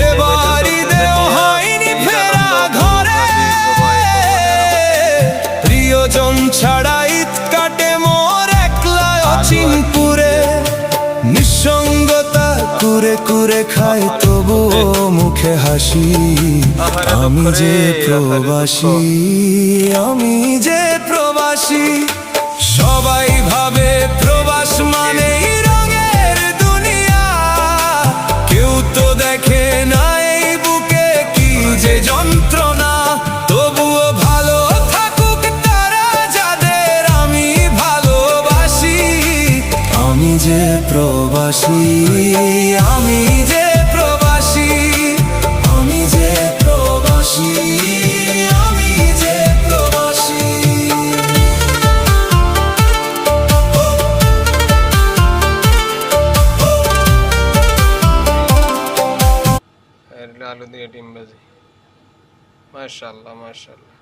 এবারই দেও হয়নি ফেরা ঘরে, প্রিয়জন ছাড়া ঈদ কাটে মোর একলা অচিনপুরে। নিঃসঙ্গতা কুরে কুরে খায় তবুও মুখে হাসি। আমি যে প্রবাসী, আমি যে প্রবাসী। সবাই ভাবে প্রবাস মানেই রঙের দুনিয়া, কেউ তো দেখে না এই বুকে কি যে যন্ত্রণা। তবুও ভালো থাকুক তারা যাদের আমি ভালোবাসি। আমি যে প্রবাসী, আমি যে প্রবাসী, আমি যে প্রবাসী, আমি যে প্রবাসী। আলু দিয়ে ডিম ভাজি, মাশাআল্লাহ মাশাআল্লাহ।